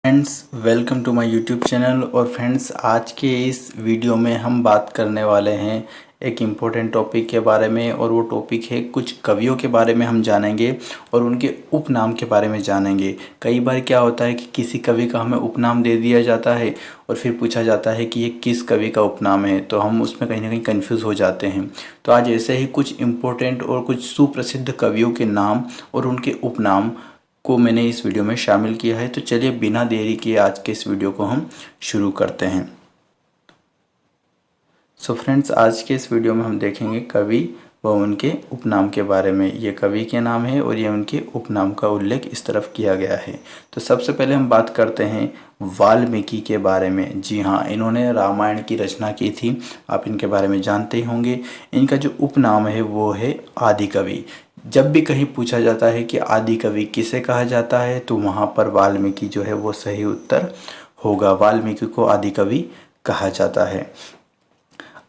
Friends, welcome to my YouTube channel. और friends, आज के इस वीडियो में हम बात करने वाले हैं एक इम्पोर्टेंट टॉपिक के बारे में। और वो टॉपिक है कुछ कवियों के बारे में हम जानेंगे और उनके उपनाम के बारे में जानेंगे। कई बार क्या होता है कि किसी कवि का हमें उपनाम दे दिया जाता है और फिर पूछा जाता है कि ये किस कवि का उपनाम है, तो हम उसमें कहीं ना कहीं कंफ्यूज हो जाते हैं। तो आज ऐसे ही कुछ इम्पोर्टेंट और कुछ सुप्रसिद्ध कवियों के नाम और उनके उपनाम को मैंने इस वीडियो में शामिल किया है। तो चलिए बिना देरी किए आज के इस वीडियो को हम शुरू करते हैं। सो फ्रेंड्स, आज के इस वीडियो में हम देखेंगे कवि व उनके उपनाम के बारे में। ये कवि के नाम है और ये उनके उपनाम का उल्लेख इस तरफ किया गया है। तो सबसे पहले हम बात करते हैं वाल्मीकि के बारे में। जी हाँ, इन्होंने रामायण की रचना की थी, आप इनके बारे में जानते ही होंगे। इनका जो उपनाम है वो है आदि कवि। जब भी कहीं पूछा जाता है कि आदि कवि किसे कहा जाता है, तो वहाँ पर वाल्मीकि जो है वो सही उत्तर होगा। वाल्मीकि को आदि कवि कहा जाता है।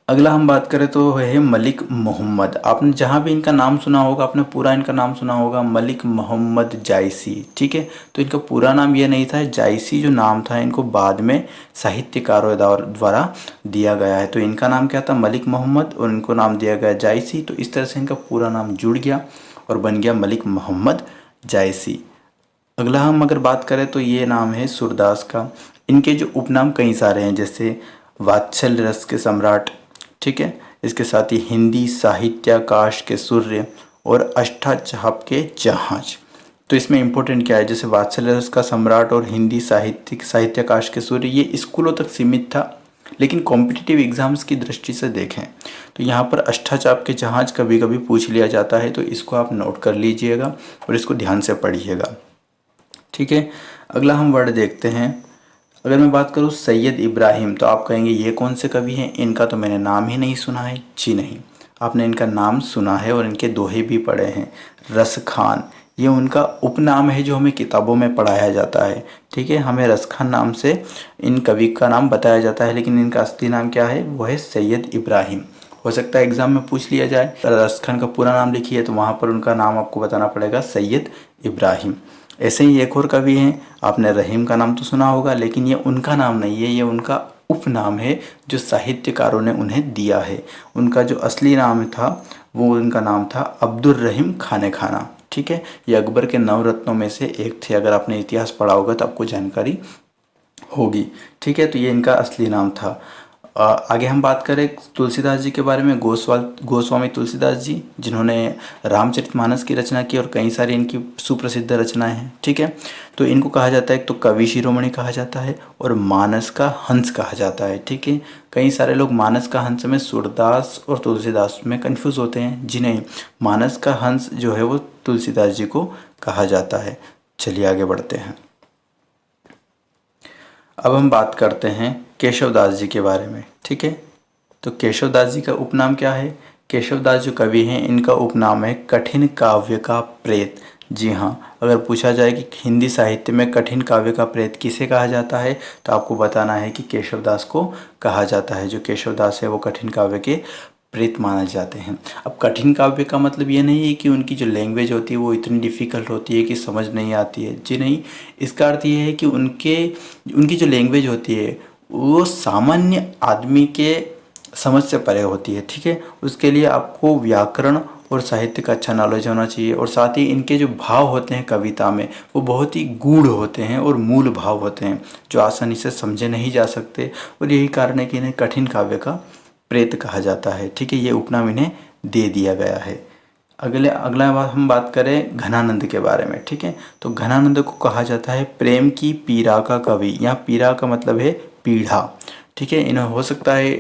अगला हम बात करें तो है मलिक मोहम्मद। आपने जहाँ भी इनका नाम सुना होगा, आपने पूरा इनका नाम सुना होगा, मलिक मोहम्मद जायसी। ठीक है, तो इनका पूरा नाम ये नहीं था, जायसी जो नाम था इनको बाद में साहित्यकारों द्वारा दिया गया है। तो इनका नाम क्या था, मलिक मोहम्मद, और इनको नाम दिया गया जायसी। तो इस तरह से इनका पूरा नाम जुड़ गया और बन गया मलिक मोहम्मद जायसी। अगला हम अगर बात करें तो ये नाम है सूरदास का। इनके जो उपनाम कई सारे हैं, जैसे वात्सल्य रस के सम्राट, ठीक है, इसके साथ ही हिंदी साहित्याकाश के सूर्य और अष्टाचाप के जहाज। तो इसमें इम्पोर्टेंट क्या है, जैसे वात्सल्य रस का सम्राट और हिंदी साहित्याकाश के सूर्य, ये स्कूलों तक सीमित था, लेकिन कॉम्पिटिटिव एग्जाम्स की दृष्टि से देखें तो यहाँ पर अष्टाचाप के जहाज कभी कभी पूछ लिया जाता है। तो इसको आप नोट कर लीजिएगा और इसको ध्यान से पढ़िएगा। ठीक है, अगला हम वर्ड देखते हैं। अगर मैं बात करूँ सैयद इब्राहिम, तो आप कहेंगे ये कौन से कवि हैं, इनका तो मैंने नाम ही नहीं सुना है। जी नहीं, आपने इनका नाम सुना है और इनके दोहे भी पढ़े हैं। रस खान, ये उनका उपनाम है जो हमें किताबों में पढ़ाया जाता है। ठीक है, हमें रस खान नाम से इन कवि का नाम बताया जाता है, लेकिन इनका असली नाम क्या है, वो है सैयद इब्राहिम। हो सकता है एग्जाम में पूछ लिया जाए, रस खान का पूरा नाम लिखिए, तो वहाँ पर उनका नाम आपको बताना पड़ेगा सैयद इब्राहिम। ऐसे ही एक और कवि हैं, आपने रहीम का नाम तो सुना होगा, लेकिन ये उनका नाम नहीं है, ये उनका उपनाम है जो साहित्यकारों ने उन्हें दिया है। उनका जो असली नाम था वो उनका नाम था अब्दुल रहीम खाने खाना। ठीक है, ये अकबर के नवरत्नों में से एक थे। अगर आपने इतिहास पढ़ा होगा तो आपको जानकारी होगी। ठीक है, तो ये इनका असली नाम था। आगे हम बात करें तुलसीदास जी के बारे में। गोस्वामी तुलसीदास जी, जिन्होंने रामचरितमानस की रचना की और कई सारी इनकी सुप्रसिद्ध रचनाएं हैं। ठीक है, तो इनको कहा जाता है, एक तो कवि शिरोमणि कहा जाता है और मानस का हंस कहा जाता है। ठीक है, कई सारे लोग मानस का हंस में सूरदास और तुलसीदास में कन्फ्यूज़ होते हैं। जी नहीं, मानस का हंस जो है वो तुलसीदास जी को कहा जाता है। चलिए आगे बढ़ते हैं। अब हम बात करते हैं केशवदास जी के बारे में। ठीक है, तो केशवदास जी का उपनाम क्या है। केशवदास जो कवि हैं, इनका उपनाम है कठिन काव्य का प्रेत। जी हाँ, अगर पूछा जाए कि हिंदी साहित्य में कठिन काव्य का प्रेत किसे कहा जाता है, तो आपको बताना है कि केशवदास को कहा जाता है। जो केशवदास है वो कठिन काव्य के प्रेत माने जाते हैं। अब कठिन काव्य का मतलब ये नहीं है कि उनकी जो लैंग्वेज होती है वो इतनी डिफ़िकल्ट होती है कि समझ नहीं आती है। जी नहीं, इसका अर्थ ये है कि उनकी जो लैंग्वेज होती है वो सामान्य आदमी के समझ से परे होती है। ठीक है, उसके लिए आपको व्याकरण और साहित्य का अच्छा नॉलेज होना चाहिए, और साथ ही इनके जो भाव होते हैं कविता में वो बहुत ही गूढ़ होते हैं और मूल भाव होते हैं जो आसानी से समझे नहीं जा सकते। और यही कारण है कि इन्हें कठिन काव्य का प्रेत कहा जाता है। ठीक है, ये उपनाम इन्हें दे दिया गया है। अगला बात हम बात करें घनानंद के बारे में। ठीक है, तो घनानंद को कहा जाता है प्रेम की पीड़ा का कवि। यहाँ पीड़ा का मतलब है पीढ़ा। ठीक है, इन्हें हो सकता है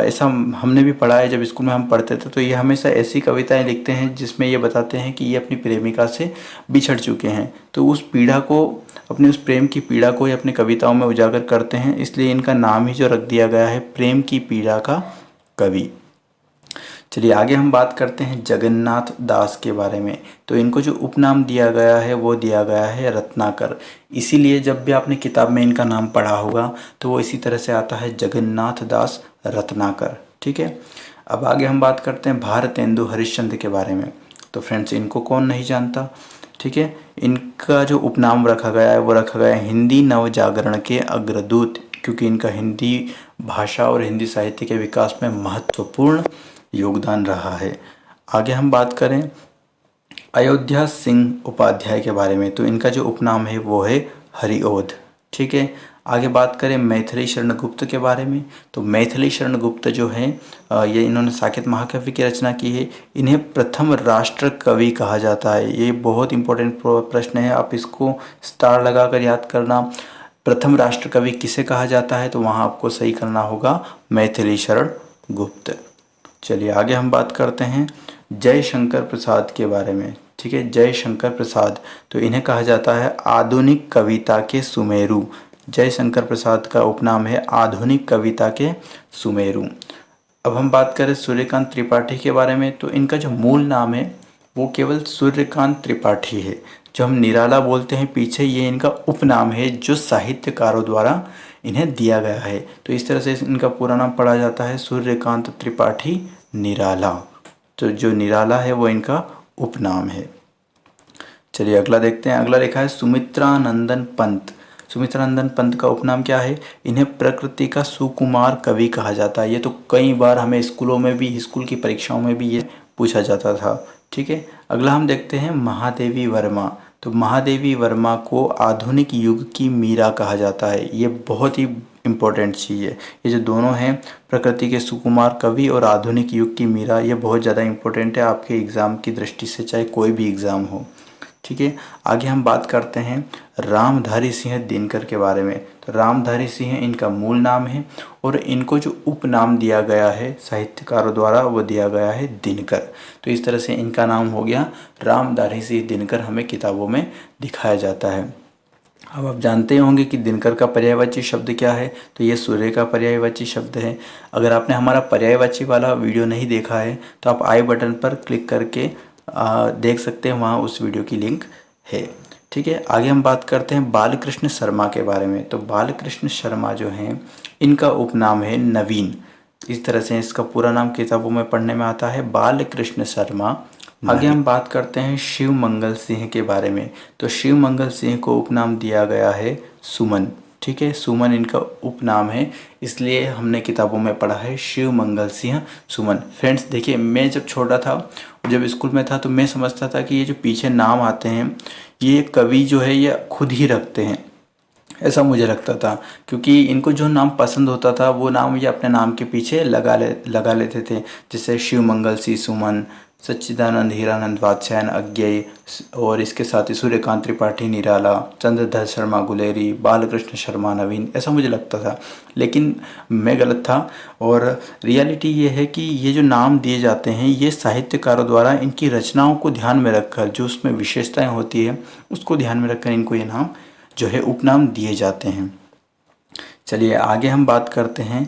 ऐसा हमने भी पढ़ा है जब स्कूल में हम पढ़ते थे, तो ये हमेशा ऐसी कविताएं लिखते हैं जिसमें ये बताते हैं कि ये अपनी प्रेमिका से बिछड़ चुके हैं। तो उस पीड़ा को, अपने उस प्रेम की पीड़ा को ये अपनी कविताओं में उजागर करते हैं, इसलिए इनका नाम ही जो रख दिया गया है प्रेम की पीड़ा का कवि। चलिए आगे हम बात करते हैं जगन्नाथ दास के बारे में। तो इनको जो उपनाम दिया गया है वो दिया गया है रत्नाकर। इसीलिए जब भी आपने किताब में इनका नाम पढ़ा होगा तो वो इसी तरह से आता है, जगन्नाथ दास रत्नाकर। ठीक है, अब आगे हम बात करते हैं भारतेंदु हरिश्चंद्र के बारे में। तो फ्रेंड्स, इनको कौन नहीं जानता। ठीक है। इनका जो उपनाम रखा गया है वो रखा गया है हिंदी नवजागरण के अग्रदूत, क्योंकि इनका हिंदी भाषा और हिंदी साहित्य के विकास में महत्वपूर्ण योगदान रहा है। आगे हम बात करें अयोध्या सिंह उपाध्याय के बारे में, तो इनका जो उपनाम है वो है हरिओध। ठीक है। आगे बात करें मैथिली शरण गुप्त के बारे में, तो मैथिली शरण गुप्त जो हैं ये इन्होंने साकेत महाकाव्य की रचना की है। इन्हें प्रथम राष्ट्र कवि कहा जाता है। ये बहुत इंपॉर्टेंट प्रश्न है, आप इसको स्टार लगाकर याद करना। प्रथम राष्ट्र कवि किसे कहा जाता है, तो वहाँ आपको सही करना होगा मैथिली शरण गुप्त। चलिए आगे हम बात करते हैं जयशंकर प्रसाद के बारे में। ठीक है, जयशंकर प्रसाद, तो इन्हें कहा जाता है आधुनिक कविता के सुमेरु। जयशंकर प्रसाद का उपनाम है आधुनिक कविता के सुमेरु। अब हम बात करें सूर्यकांत त्रिपाठी के बारे में, तो इनका जो मूल नाम है वो केवल सूर्यकांत त्रिपाठी है। जो हम निराला बोलते हैं पीछे, ये इनका उपनाम है जो साहित्यकारों द्वारा इन्हें दिया गया है। तो इस तरह से इनका पूरा नाम पढ़ा जाता है सूर्यकांत त्रिपाठी निराला। तो जो निराला है वो इनका उपनाम है। चलिए अगला देखते हैं। अगला लिखा है सुमित्रानंदन पंत। सुमित्रानंदन पंत का उपनाम क्या है? इन्हें प्रकृति का सुकुमार कवि कहा जाता है। ये तो कई बार हमें स्कूलों में भी, स्कूल की परीक्षाओं में भी ये पूछा जाता था। ठीक है। अगला हम देखते हैं महादेवी वर्मा। तो महादेवी वर्मा को आधुनिक युग की मीरा कहा जाता है। ये बहुत ही इम्पोर्टेंट चीज़ है। ये जो दोनों हैं, प्रकृति के सुकुमार कवि और आधुनिक युग की मीरा, ये बहुत ज़्यादा इम्पोर्टेंट है आपके एग्ज़ाम की दृष्टि से, चाहे कोई भी एग्ज़ाम हो। ठीक है। आगे हम बात करते हैं रामधारी सिंह दिनकर के बारे में। तो रामधारी सिंह इनका मूल नाम है और इनको जो उपनाम दिया गया है साहित्यकारों द्वारा वो दिया गया है दिनकर। तो इस तरह से इनका नाम हो गया रामधारी सिंह दिनकर, हमें किताबों में दिखाया जाता है। अब आप जानते होंगे कि दिनकर का पर्यायवाची शब्द क्या है, तो ये सूर्य का पर्यायवाची शब्द है। अगर आपने हमारा पर्यायवाची वाला वीडियो नहीं देखा है तो आप आई बटन पर क्लिक करके देख सकते हैं, वहाँ उस वीडियो की लिंक है। ठीक है। आगे हम बात करते हैं बालकृष्ण शर्मा के बारे में। तो बालकृष्ण शर्मा जो हैं, इनका उपनाम है नवीन। इस तरह से इसका पूरा नाम किताबों में पढ़ने में आता है बालकृष्ण शर्मा। आगे हम बात करते हैं शिव मंगल सिंह के बारे में। तो शिव मंगल सिंह को उपनाम दिया गया है सुमन। ठीक है, सुमन इनका उपनाम है, इसलिए हमने किताबों में पढ़ा है शिव मंगल सिंह सुमन। फ्रेंड्स देखिए, मैं जब छोटा था और जब स्कूल में था तो मैं समझता था कि ये जो पीछे नाम आते हैं ये कवि जो है ये खुद ही रखते हैं, ऐसा मुझे लगता था। क्योंकि इनको जो नाम पसंद होता था वो नाम ये अपने नाम के पीछे लगा लेते थे। जैसे शिव मंगल सिंह सुमन, सच्चिदानंद हीरानंद वात्स्यायन अज्ञेय, और इसके साथ ही सूर्यकांत त्रिपाठी निराला, चंद्रधर शर्मा गुलेरी, बालकृष्ण शर्मा नवीन, ऐसा मुझे लगता था। लेकिन मैं गलत था और रियलिटी ये है कि ये जो नाम दिए जाते हैं ये साहित्यकारों द्वारा इनकी रचनाओं को ध्यान में रखकर, जो उसमें विशेषताएं होती है उसको ध्यान में रखकर इनको ये नाम जो है उपनाम दिए जाते हैं। चलिए आगे हम बात करते हैं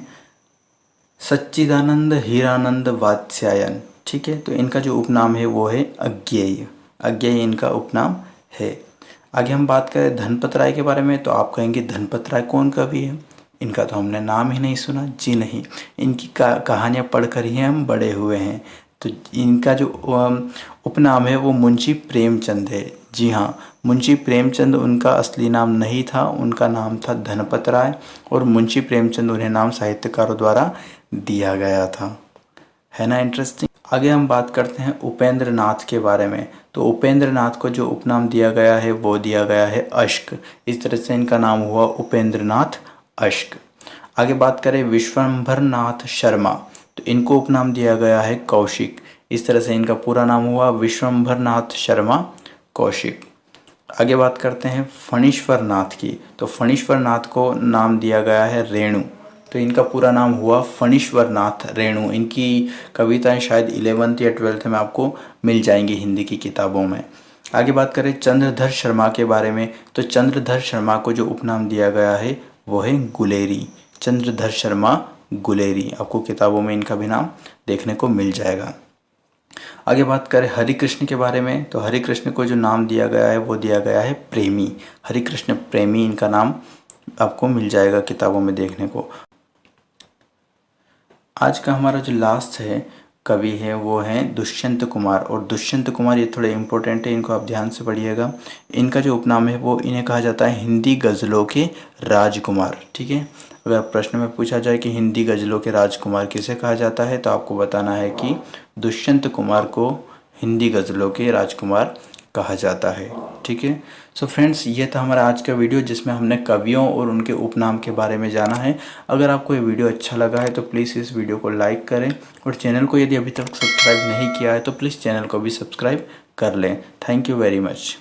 सच्चिदानंद हीरानंद वात्स्यायन। ठीक है, तो इनका जो उपनाम है वो है अज्ञेय। अज्ञेय इनका उपनाम है। आगे हम बात करें धनपत राय के बारे में। तो आप कहेंगे धनपत राय कौन कवि है? इनका तो हमने नाम ही नहीं सुना। जी नहीं, इनकी कहानियाँ पढ़कर ही हम बड़े हुए हैं। तो इनका जो उपनाम है वो मुंशी प्रेमचंद है। जी हाँ, मुंशी प्रेमचंद उनका असली नाम नहीं था, उनका नाम था धनपत राय, और मुंशी प्रेमचंद उन्हें नाम साहित्यकारों द्वारा दिया गया था। है ना इंटरेस्टिंग। आगे हम बात करते हैं उपेंद्र नाथ के बारे में। तो उपेंद्र नाथ को जो उपनाम दिया गया है वो दिया गया है अश्क। इस तरह से इनका नाम हुआ उपेंद्र नाथ अश्क। आगे बात करें विश्वंभर नाथ शर्मा। तो इनको उपनाम दिया गया है कौशिक। इस तरह से इनका पूरा नाम हुआ विश्वंभर नाथ शर्मा कौशिक। आगे बात करते हैं फणीश्वर नाथ की। तो फणीश्वर नाथ को नाम दिया गया है रेणु। तो इनका पूरा नाम हुआ फणीश्वर नाथ रेणु। इनकी कविताएं शायद 11th या 12th में आपको मिल जाएंगी हिंदी की किताबों में। आगे बात करें चंद्रधर शर्मा के बारे में। तो चंद्रधर शर्मा को जो उपनाम दिया गया है वो है गुलेरी। चंद्रधर शर्मा गुलेरी, आपको किताबों में इनका भी नाम देखने को मिल जाएगा। आगे बात करें हरिकृष्ण के बारे में। तो हरिकृष्ण को जो नाम दिया गया है वो दिया गया है प्रेमी। हरिकृष्ण प्रेमी इनका नाम आपको मिल जाएगा किताबों में देखने को। आज का हमारा जो लास्ट है कवि हैं वो हैं दुष्यंत कुमार। और दुष्यंत कुमार ये थोड़े इम्पोर्टेंट है, इनको आप ध्यान से पढ़िएगा। इनका जो उपनाम है वो इन्हें कहा जाता है हिंदी गज़लों के राजकुमार। ठीक है, अगर प्रश्न में पूछा जाए कि हिंदी गज़लों के राजकुमार किसे कहा जाता है तो आपको बताना है कि दुष्यंत कुमार को हिंदी गज़लों के राजकुमार कहा जाता है। ठीक है, सो फ्रेंड्स ये था हमारा आज का वीडियो जिसमें हमने कवियों और उनके उपनाम के बारे में जाना है। अगर आपको ये वीडियो अच्छा लगा है तो प्लीज़ इस वीडियो को लाइक करें और चैनल को यदि अभी तक सब्सक्राइब नहीं किया है तो प्लीज़ चैनल को भी सब्सक्राइब कर लें। Thank you very much.